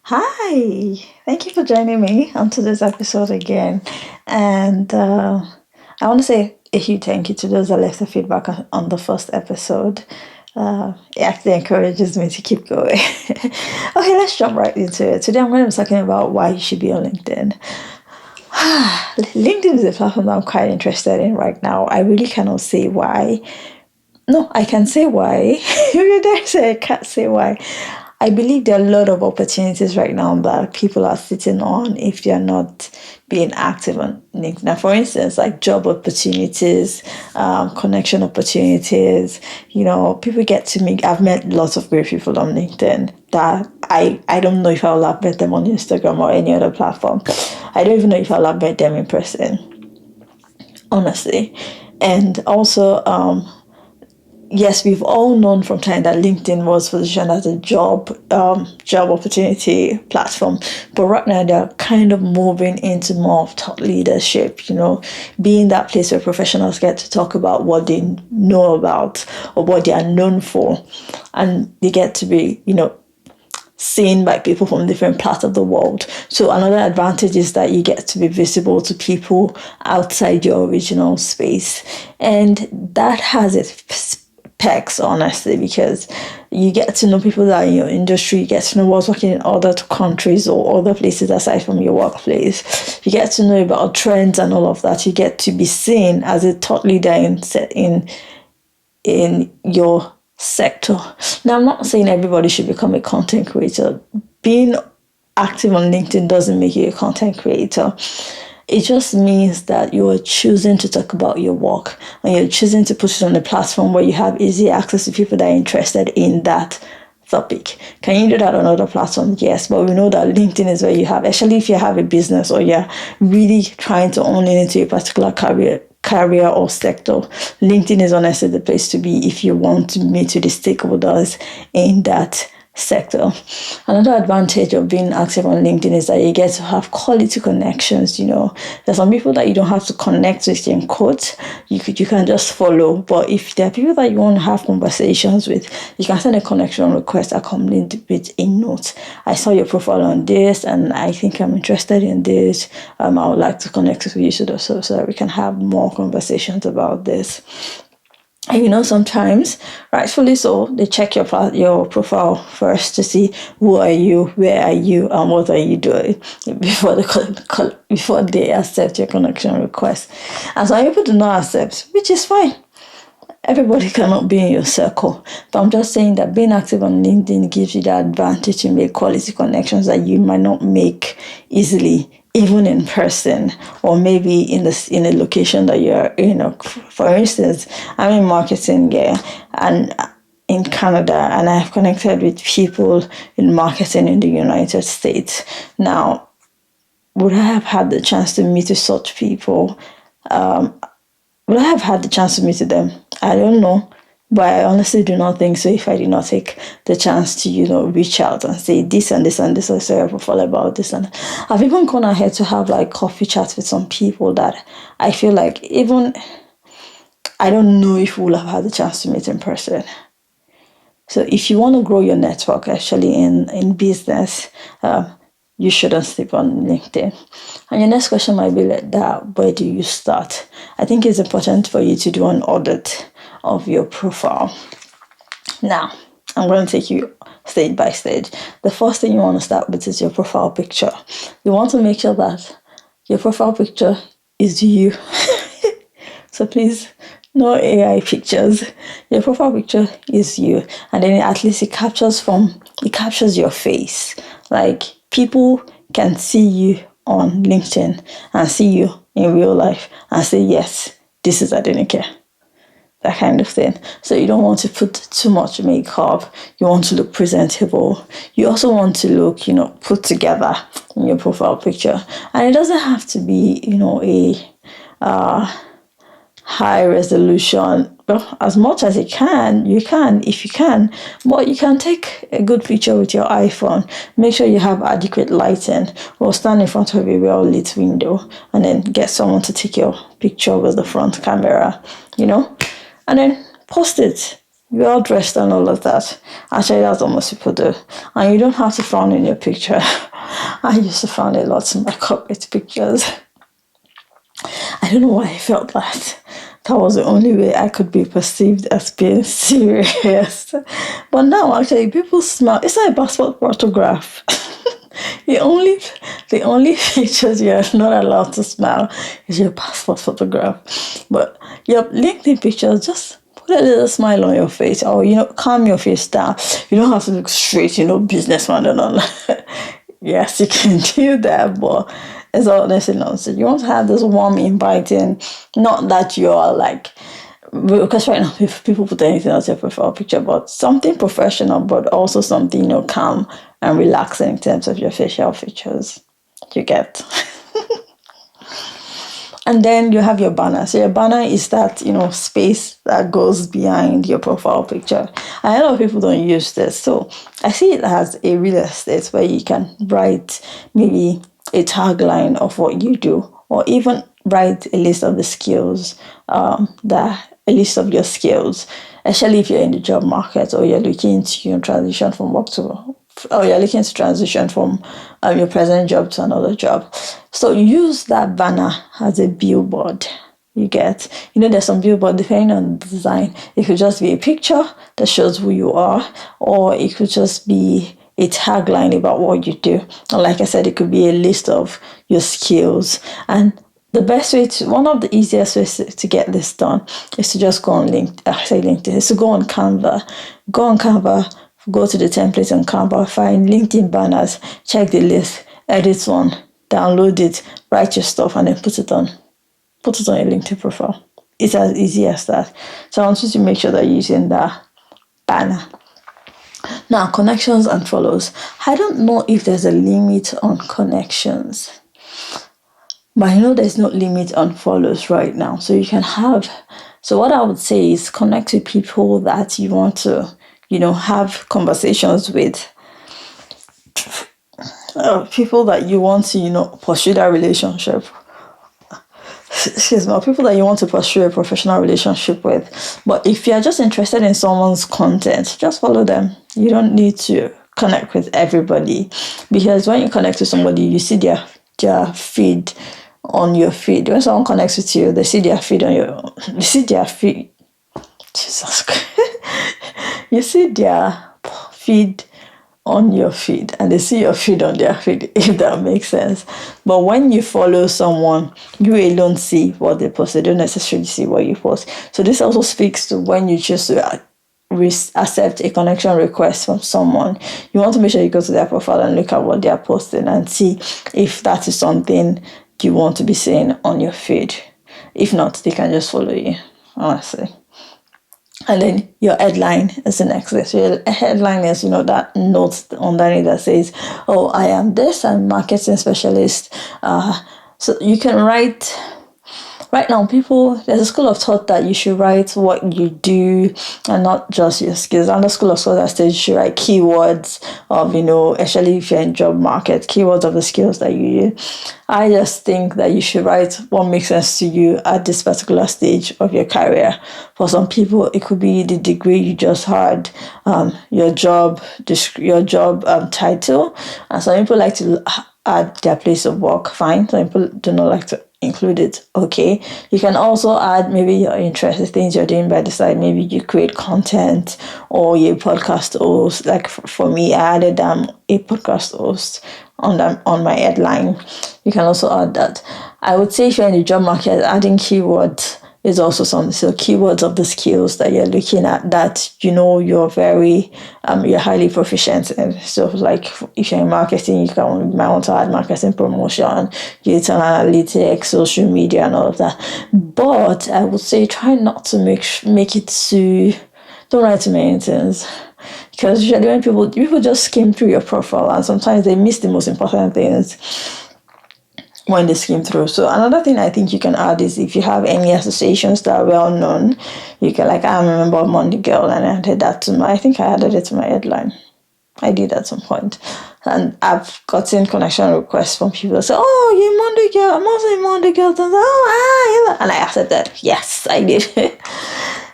Hi, thank you for joining me on today's episode again. And I want to say a huge thank you to those that left the feedback on the first episode. It actually encourages me to keep going. Okay, let's jump right into it. Today I'm going to be talking about why you should be on LinkedIn. LinkedIn is a platform that I'm quite interested in right now. I really cannot say why. No, I can say why. You dare say I can't say why. I believe there are a lot of opportunities right now that people are sitting on if they're not being active on LinkedIn. Now, for instance, like job opportunities, connection opportunities. People get to meet. I've met lots of great people on LinkedIn that I don't know if I will have met them on Instagram or any other platform. I don't even know if I'll have met them in person, honestly. And also, yes, we've all known from time that LinkedIn was positioned as a job opportunity platform, but right now they're kind of moving into more of thought leadership. Being that place where professionals get to talk about what they know about or what they are known for, and they get to be seen by people from different parts of the world. So another advantage is that you get to be visible to people outside your original space, and that has its perks, honestly, because you get to know people that are in your industry, you get to know what's working in other countries or other places aside from your workplace. You get to know about trends and all of that. You get to be seen as a thought leader in your sector. Now, I'm not saying everybody should become a content creator. Being active on LinkedIn doesn't make you a content creator. It just means that you are choosing to talk about your work and you're choosing to put it on a platform where you have easy access to people that are interested in that topic. Can you do that on other platforms? Yes, but we know that LinkedIn is where you have, especially if you have a business or you're really trying to own into a particular career or sector. LinkedIn is honestly the place to be if you want to meet with the stakeholders in that sector. Another advantage of being active on LinkedIn is that you get to have quality connections. There's some people that you don't have to connect with in quotes. You can just follow. But if there are people that you want to have conversations with, you can send a connection request accompanied with a note. I saw your profile on this and I think I'm interested in this. I would like to connect with you so that we can have more conversations about this. And sometimes, rightfully so, they check your profile first to see who are you, where are you, and what are you doing before they accept your connection request. And some people do not accept, which is fine. Everybody cannot be in your circle. But I'm just saying that being active on LinkedIn gives you the advantage to make quality connections that you might not make easily, even in person, or maybe in a location that you're, for instance, I'm in marketing, and in Canada, and I've connected with people in marketing in the United States. Now, would I have had the chance to meet with such people? Would I have had the chance to meet with them? I don't know. But I honestly do not think so if I did not take the chance to, reach out and say this and this and this, or say a profile about this. And I've even gone ahead to have like coffee chats with some people that I feel like even I don't know if we'll have had the chance to meet in person. So if you want to grow your network actually in business, you shouldn't sleep on LinkedIn. And your next question might be like that, where do you start? I think it's important for you to do an audit of your profile. Now, I'm going to take you stage by stage. The first thing you want to start with is your profile picture. You want to make sure that your profile picture is you. So please, no AI pictures. Your profile picture is you. And then at least it captures your face. Like people can see you on LinkedIn and see you in real life and say, yes, this is Adenike. That kind of thing. So you don't want to put too much makeup. You want to look presentable. You also want to look, put together in your profile picture. And it doesn't have to be, a high resolution. Well, as much as you can, if you can, but you can take a good picture with your iPhone. Make sure you have adequate lighting, or stand in front of a well lit window and then get someone to take your picture with the front camera, and then post it. you're all dressed and all of that. Actually, that's what most people do. And you don't have to frown in your picture. I used to frown a lot in my corporate pictures. I don't know why I felt that. That was the only way I could be perceived as being serious. But now, actually, people smile. It's like a passport photograph. The only features you're not allowed to smile is your passport photograph. But your LinkedIn pictures, just put a little smile on your face, or calm your face down. You don't have to look straight, businessman and all. Yes, you can do that, but it's honestly nonsense. You want to have this warm, inviting, not that you're like, because right now if people put anything as their profile picture, but something professional, but also something calm and relaxing in terms of your facial features. You get. And then you have your banner. So your banner is that, space that goes behind your profile picture. And a lot of people don't use this. So I see it as a real estate where you can write maybe a tagline of what you do, or even write a list of the skills, a list of your skills, especially if you're in the job market, or you're looking to transition from work to, or you're looking to transition from your present job to another job. So use that banner as a billboard. You get, there's some billboard, depending on the design, it could just be a picture that shows who you are, or it could just be a tagline about what you do. And like I said, it could be a list of your skills. And the best way one of the easiest ways to get this done is to just go on LinkedIn, is to go on Canva. Go on Canva, go to the templates on Canva, find LinkedIn banners, check the list, edit one, download it, write your stuff, and then put it on your LinkedIn profile. It's as easy as that. So I want you to make sure that you're using that banner. Now, connections and follows. I don't know if there's a limit on connections, but I know there's no limit on follows right now. So you can have, so what I would say is connect with people that you want to, have conversations with. People that you want to, pursue that relationship. People that you want to pursue a professional relationship with. But if you're just interested in someone's content, just follow them. You don't need to connect with everybody, because when you connect with somebody, you see their feed on your feed. When someone connects with you, they see their feed Jesus Christ. You see their feed on your feed, and they see your feed on their feed, if that makes sense. But when you follow someone, you alone see what they post. They don't necessarily see what you post. So this also speaks to when you choose to accept a connection request from someone. You want to make sure you go to their profile and look at what they are posting and see if that is something you want to be seeing on your feed. If not, they can just follow you, honestly. And then your headline is the next thing. So your headline is, that note underneath that says, oh, I am this, I'm a marketing specialist. So you can write, right now, there's a school of thought that you should write what you do and not just your skills. And the school of thought that says you should write keywords of, especially if you're in job market, keywords of the skills that you use. I just think that you should write what makes sense to you at this particular stage of your career. For some people, it could be the degree you just had, your job title. And some people like to add their place of work. Fine. Some people do not like to include it. Okay. You can also add maybe your interests, the things you're doing by the side. Maybe you create content, or you're a podcast host. Like for me, I added a podcast host on my headline. You can also add that. I would say if you're in the job market, adding keywords is also something. So keywords of the skills that you're looking at that you're very you're highly proficient in. So like if you're in marketing, you might want to add marketing promotion, data analytics, social media, and all of that. But I would say try not to make it too. Don't write too many things. Because usually when people just skim through your profile, and sometimes they miss the most important things when they skim through. So another thing I think you can add is if you have any associations that are well known, you can, like, I'm a member of Monday Girl, and I added that I think I added it to my headline. I did at some point. And I've gotten connection requests from people that say, oh, you're Monday Girl, I'm also a Monday Girl. And, oh, hi. And I accepted. Yes, I did.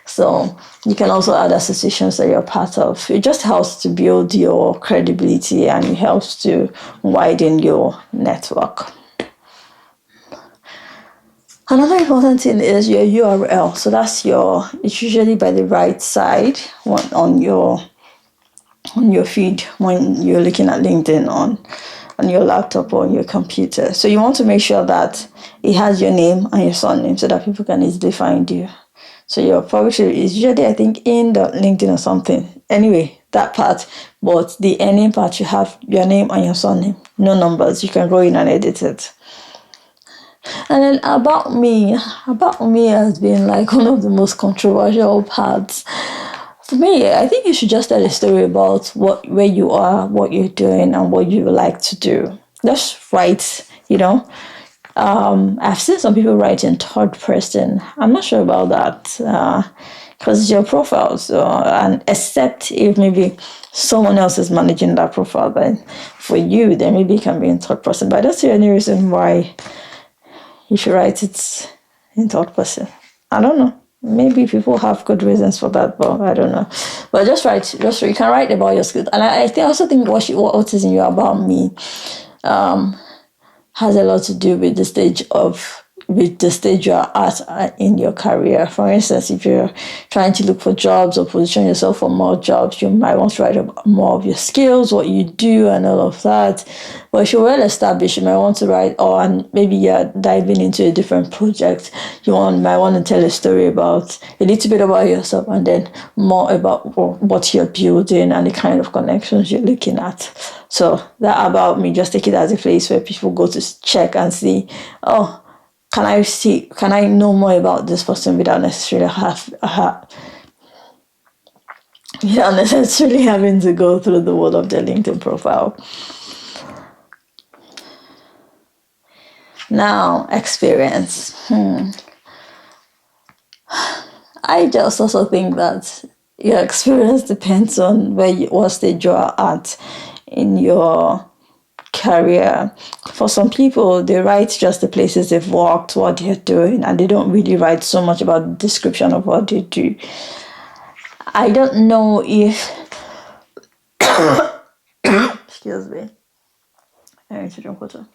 So you can also add associations that you're part of. It just helps to build your credibility and it helps to widen your network. Another important thing is your URL. So that's it's usually by the right side on your feed when you're looking at LinkedIn on your laptop or on your computer. So you want to make sure that it has your name and your surname so that people can easily find you. So your publisher is usually, I think, in the LinkedIn or something. Anyway, that part. But the ending part, you have your name and your surname. No numbers. You can go in and edit it. And then about me has been like one of the most controversial parts. For me, I think you should just tell a story about where you are, what you're doing, and what you would like to do. Just write, I've seen some people write in third person. I'm not sure about that because it's your profile. So, and except if maybe someone else is managing that profile, then for you, then maybe it can be in third person. But I don't see any reason why you should write it in third person. I don't know. Maybe people have good reasons for that, but I don't know. But just write. You can write about your skills. And I also think what is in you about me has a lot to do with the stage you're at in your career. For instance, if you're trying to look for jobs or position yourself for more jobs, you might want to write about more of your skills, what you do, and all of that. But if you're well established, you might want to write, and maybe you're diving into a different project. Might want to tell a story about a little bit about yourself, and then more about what you're building and the kind of connections you're looking at. So that about me, just take it as a place where people go to check and see, can I know more about this person without necessarily having to go through the word of their LinkedIn profile. Now, experience. I just also think that your experience depends on what stage you are at in your career. For some people, they write just the places they've worked, what they're doing, and they don't really write so much about the description of what they do. I don't know if excuse me. I need to drink water.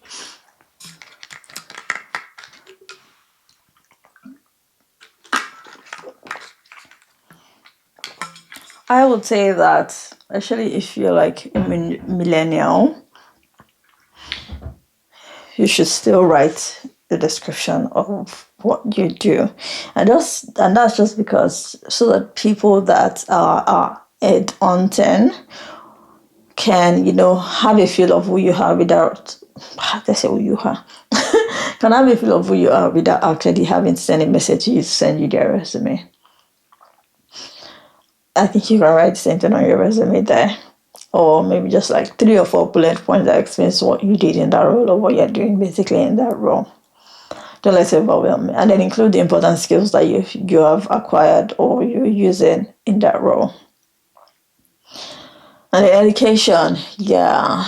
I would say that, actually, if you're like a millennial, you should still write the description of what you do. And that's just because so that people that are head hunting can, have a feel of who you are without, let's say who you are, can have a feel of who you are without actually having to send a message to you to send you their resume. I think you can write the same thing on your resume there. Or maybe just like 3 or 4 bullet points that explains what you did in that role or what you're doing basically in that role. Don't let it overwhelm you. And then include the important skills that you have acquired or you're using in that role. And the education, yeah.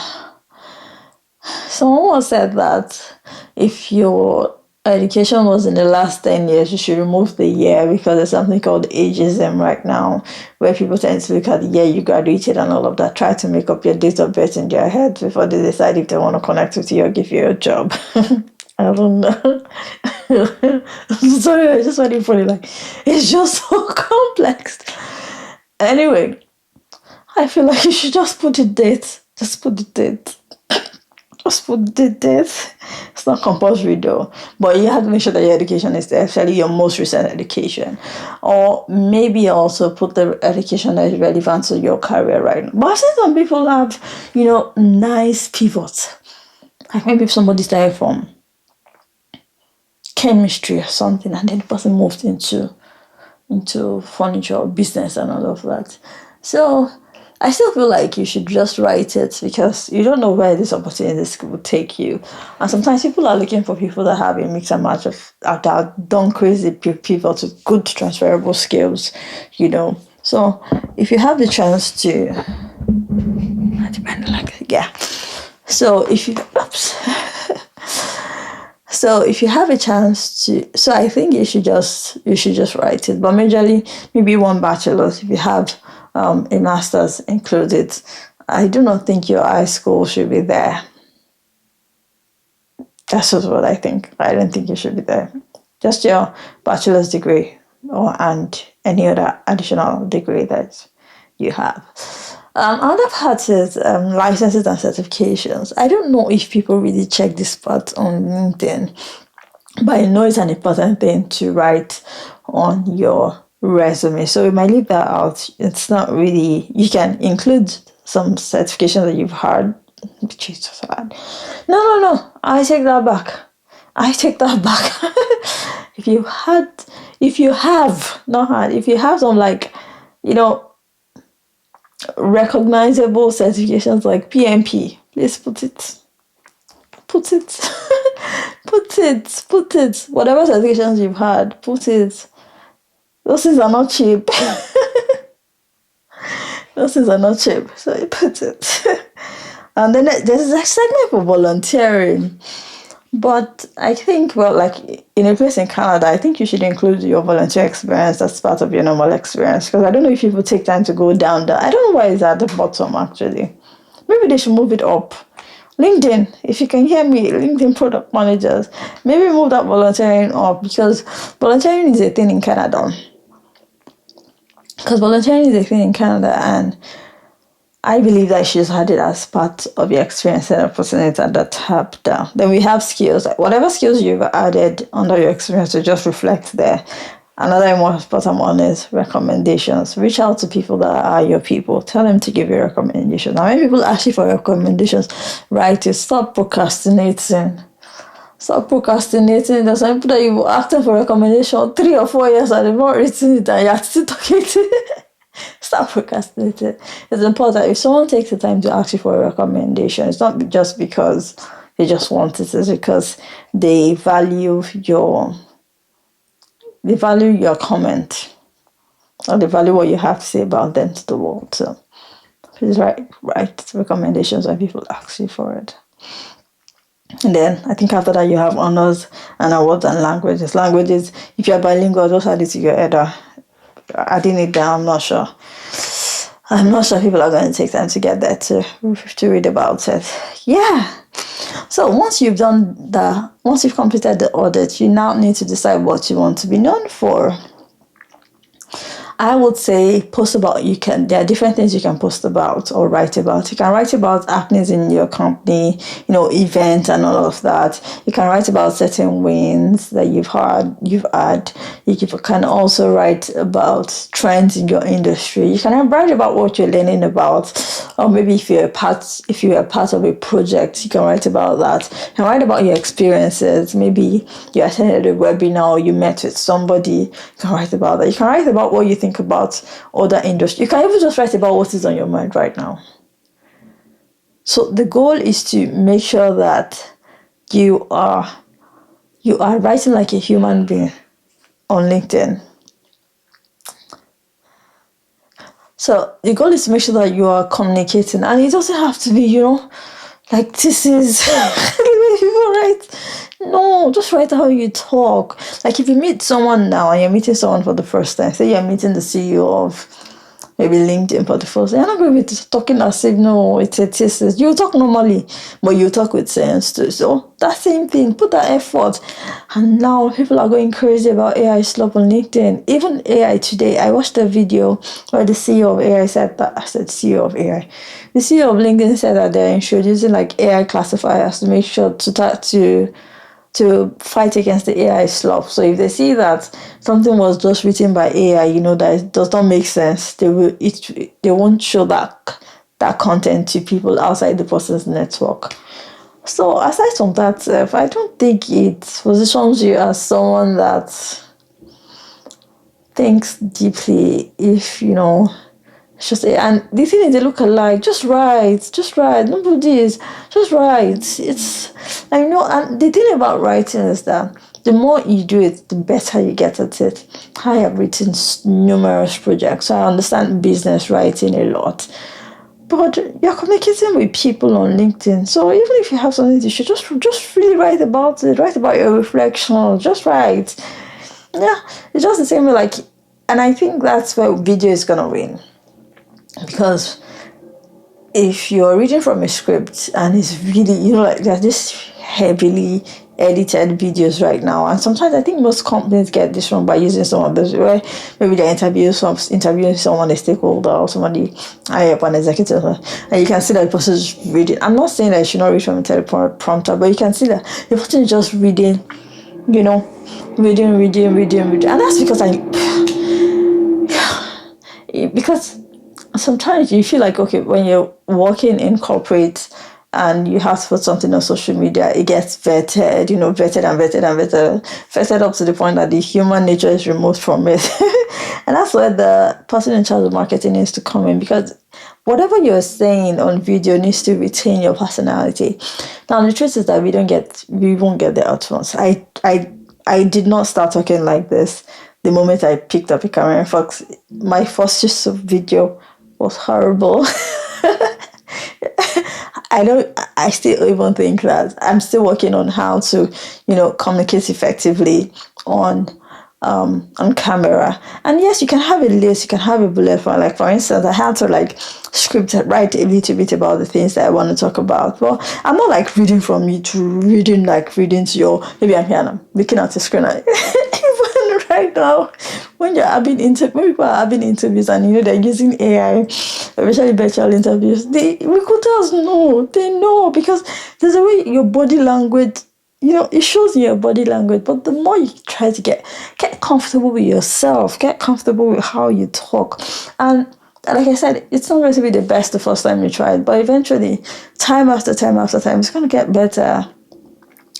Someone once said that if your education was in the last 10 years, you should remove the year because there's something called ageism right now where people tend to look at the year you graduated and all of that, try to make up your date of birth in their head before they decide if they want to connect with you or give you a job. I don't know. Sorry, I just find it funny. Like, it's just so complex. Anyway, I feel like you should just put the date. Just put the date. Just put the date. It's not compulsory though, but you have to make sure that your education is actually your most recent education, or maybe also put the education that is relevant to your career right now. But I've seen some people have, nice pivots. Like maybe if somebody started from chemistry or something, and then the person moved into furniture or business and all of that. So I still feel like you should just write it because you don't know where this opportunity will take you. And sometimes people are looking for people that have a mix and match of that done crazy people to good transferable skills, So if you have the chance to, So if you have a chance to, so I think you should just write it. But majorly, maybe one bachelor's. If you have a master's included, I do not think your high school should be there. That's just what I think. I don't think you should be there. Just your bachelor's degree and any other additional degree that you have. Another part is licenses and certifications. I don't know if people really check this part on LinkedIn, but I know it's an important thing to write on your resume. So we might leave that out. It's not really, you can include some certifications that you've had. Jesus, no, I take that back. If you have some, like, recognizable certifications like PMP, please put it. Put it. Whatever certifications you've had, put it. Those things are not cheap. So you put it. And then there's a segment for volunteering. But I think, well, like in a place in Canada, I think you should include your volunteer experience as part of your normal experience. Because I don't know if people take time to go down there. I don't know why it's at the bottom, actually. Maybe they should move it up. LinkedIn, if you can hear me, LinkedIn product managers, maybe move that volunteering up, because volunteering is a thing in Canada. And I believe that she's had it as part of your experience and putting it at the top down. Then we have skills. Whatever skills you've added under your experience to just reflect there. Another important one is recommendations. Reach out to people that are your people. Tell them to give you recommendations. Now, when people ask you for recommendations, write it. Stop procrastinating. There's some people that you asked them for recommendation 3 or 4 years and they've not written it and you're still talking to them. Stop procrastinating. It's important. If someone takes the time to ask you for a recommendation, it's not just because they just want it. It's because they value your comment, or they value what you have to say about them to the world. So please write recommendations when people ask you for it. And then I think after that you have honors and awards and languages. Languages, if you're bilingual, just add it to your header. Adding it down, I'm not sure people are going to take time to get there to read about it. Yeah. So once you've completed the audit, you now need to decide what you want to be known for. I would say post about, there are different things you can post about or write about. You can write about happenings in your company, events and all of that. You can write about certain wins that you've had. You can also write about trends in your industry. You can write about what you're learning about, or maybe if you're a part of a project, you can write about that. You can write about your experiences. Maybe you attended a webinar or you met with somebody. You can write about that. You can write about what you think about other industries. You can even just write about what is on your mind right now. So the goal is to make sure that you are writing like a human being on LinkedIn. So the goal is to make sure that you are communicating, and it doesn't have to be, like this is the way people write. No, just write how you talk. Like if you meet someone now and you're meeting someone for the first time, say you're meeting the CEO of maybe LinkedIn for the first time, you're not going to be talking as if, no, it's a thesis. You talk normally, but you talk with sense too. So that same thing, put that effort. And now people are going crazy about AI stuff on LinkedIn. Even AI today, I watched a video where the CEO of AI said that, CEO of AI. The CEO of LinkedIn said that they're introducing like AI classifiers to make sure to fight against the AI slop. So if they see that something was just written by AI, that it does not make sense, they won't show that content to people outside the person's network. So aside from that, I don't think it positions you as someone that thinks deeply. If and the thing is, they look alike. Just write. Nobody is. Just write. And the thing about writing is that the more you do it, the better you get at it. I have written numerous projects, so I understand business writing a lot. but you're communicating with people on LinkedIn. So even if you have something to share, just really write about it. Write about your reflections. Just write. Yeah, it's just the same way. Like, and I think that's where video is gonna win, because if you're reading from a script and it's really, like there's this heavily edited videos right now, and sometimes I think most companies get this wrong by using some of those where maybe they're interviewing someone, a stakeholder or somebody higher up, an executive, and you can see that the person is reading. I'm not saying that you should not read from a teleprompter, but you can see that the person is just reading, reading, and that's because sometimes you feel like, okay, when you're working in corporate and you have to put something on social media, it gets vetted, vetted up to the point that the human nature is removed from it. And that's where the person in charge of marketing needs to come in, because whatever you're saying on video needs to retain your personality. Now, the truth is that we won't get the outcomes. I did not start talking like this the moment I picked up a camera. In fact, my first use of video was horrible. I still even think that I'm still working on how to, communicate effectively on camera. And yes, you can have a list, you can have a bullet point. Like, for instance, I had to write a little bit about the things that I want to talk about. Well, I'm not like reading from you to reading to your, maybe I'm here and I'm looking at the screen. Even right now, when when people are having interviews and they're using AI, especially virtual interviews, the recruiters know, because there's a way your body language, it shows in your body language. But the more you try to get comfortable with yourself, get comfortable with how you talk, and like I said, it's not going to be the best the first time you try it, but eventually, time after time after time, it's going to get better.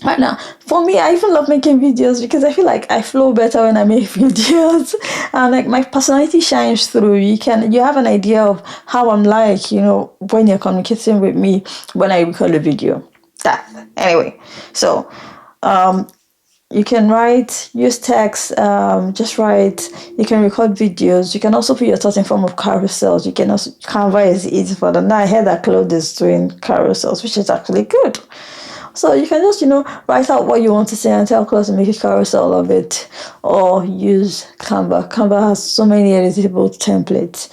Right now, for me, I even love making videos because I feel like I flow better when I make videos, and like my personality shines through. You have an idea of how I'm like, when you're communicating with me when I record a video. Anyway, so you can use text, just write. You can record videos. You can also put your thoughts in form of carousels. You can also, Canva is easy for them. Now I heard that Claude is doing carousels, which is actually good. So you can just, write out what you want to say and tell Claude to make a carousel of it, or use Canva. Canva has so many editable templates.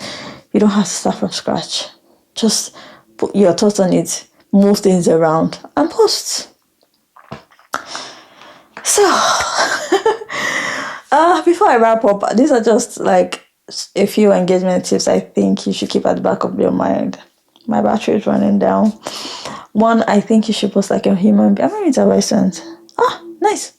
You don't have to start from scratch. Just put your thoughts on it, move things around, and post. So, before I wrap up, these are just like a few engagement tips I think you should keep at the back of your mind. My battery is running down. One, I think you should post like a human being. I'm going to read it. Nice.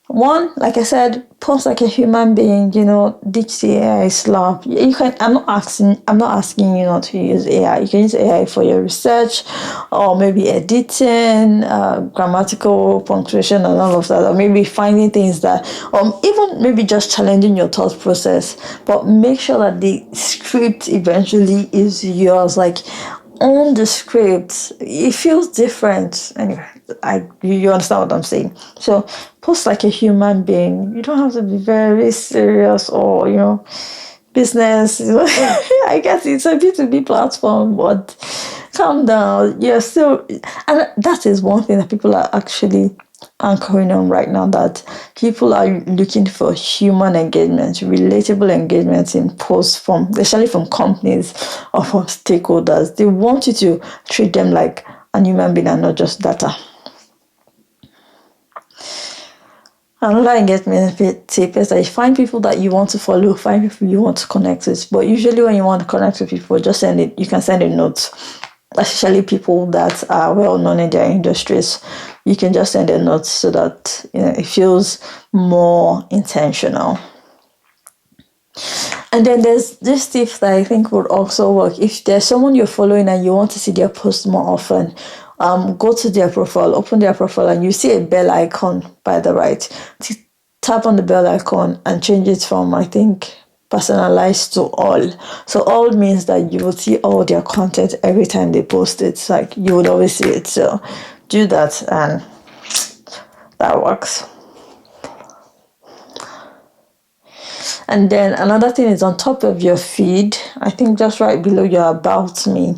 One, like I said, post like a human being, ditch the AI slop. You can, I'm not asking you not to use AI. You can use AI for your research, or maybe editing, grammatical punctuation and all of that, or maybe finding things that, or even maybe just challenging your thought process. But make sure that the script eventually is yours. Like, on the script, it feels different. Anyway, you understand what I'm saying. So post like a human being. You don't have to be very serious or business. I guess it's a B2B platform, but calm down. You're still, and that is one thing that people are actually anchoring on right now, that people are looking for human engagement, relatable engagement in posts especially from companies or from stakeholders. They want you to treat them like a human being and not just data. Another engagement tip is that you find people that you want to follow, find people you want to connect with. But usually when you want to connect with people, you can send a note. Especially people that are well known in their industries, you can just send a note so that it feels more intentional. And then there's this tip that I think would also work. If there's someone you're following and you want to see their posts more often, go to their profile, open their profile, and you see a bell icon by the right. Tap on the bell icon and change it from, I think, personalized to all. So all means that you will see all their content every time they post it. It's like you would always see it. So do that, and that works. And then another thing is on top of your feed, I think just right below your About Me,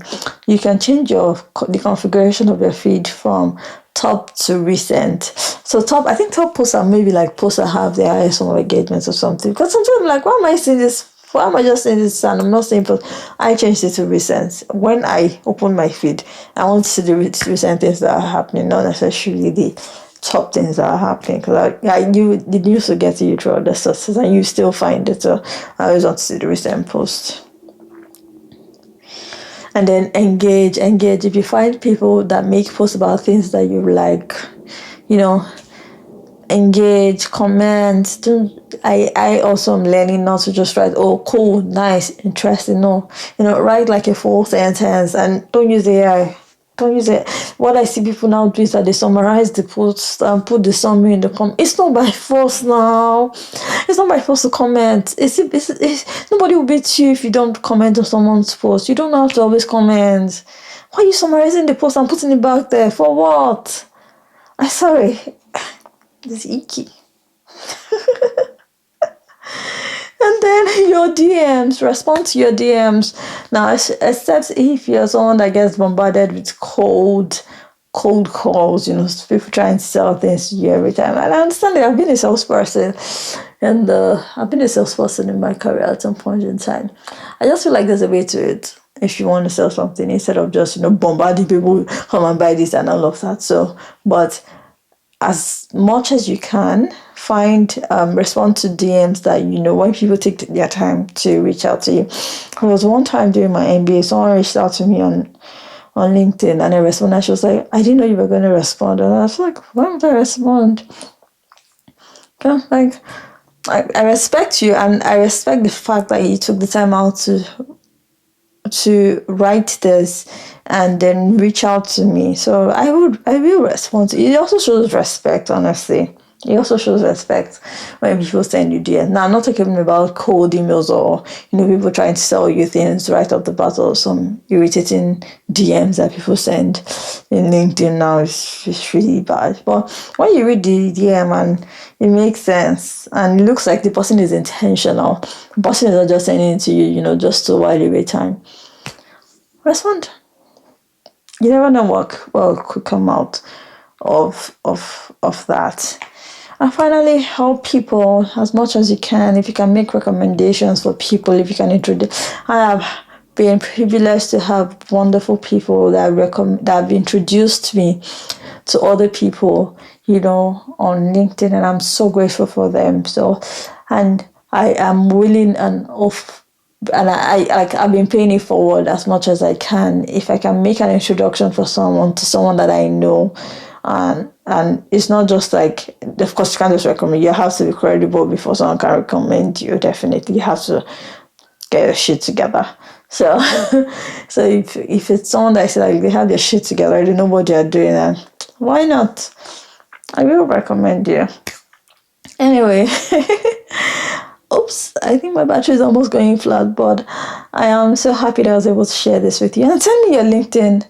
you can change the configuration of your feed from top to recent. So top, I think top posts are maybe like posts that have the highest number of engagements or something. Because sometimes I'm like, why am I seeing this? Why am I just saying this? And I'm not saying, but I changed it to recent. When I open my feed, I want to see the recent things that are happening, not necessarily the top things that are happening. Because you used to get to you through other sources, and you still find it. So I always want to see the recent post. And then engage. If you find people that make posts about things that you like, you know, engage, comment. I also am learning not to just write, oh, cool, nice, interesting. No, write like a full sentence, and don't use AI. Don't use it. What I see people now do is that they summarize the post and put the summary in the comment. It's not by force now. It's not by force to comment. It's nobody will beat you if you don't comment on someone's post. You don't have to always comment. Why are you summarizing the post and putting it back there? For what? I'm sorry. It's icky. And then your DMs, respond to your DMs. Now, except if you're someone that gets bombarded with cold calls, people trying to sell things to you every time. And I understand that I've been a salesperson, and I've been a salesperson in my career at some point in time. I just feel like there's a way to it if you want to sell something instead of just, bombarding people, come and buy this and all of that. So, but as much as you can, respond to DMs that when people take their time to reach out to you. There was one time during my MBA, someone reached out to me on LinkedIn, and I responded. She was like, I didn't know you were going to respond. And I was like, why would I respond? Like, I respect you, and I respect the fact that you took the time out to write this and then reach out to me. So I will respond to it. It also shows respect, honestly. It also shows respect when people send you DMs. Now, I'm not talking about cold emails or, people trying to sell you things right off the bat, or some irritating DMs that people send in LinkedIn now. It's really bad. But when you read the DM and it makes sense and it looks like the person is intentional, the person is not just sending it to you, just to while away time, respond. You never know what could come out of that. And finally, help people as much as you can. If you can make recommendations for people, if you can introduce. I have been privileged to have wonderful people that have introduced me to other people, on LinkedIn, and I'm so grateful for them. So, and I am willing and I've been paying it forward as much as I can. If I can make an introduction for someone to someone that I know, and it's not just like, of course, you can't just recommend. You have to be credible before someone can recommend you. Definitely, you have to get your shit together. So, so if it's someone that is like they have their shit together, they know what they're doing, and why not? I will recommend you. Anyway. Oops, I think my battery is almost going flat, but I am so happy that I was able to share this with you. And send me your LinkedIn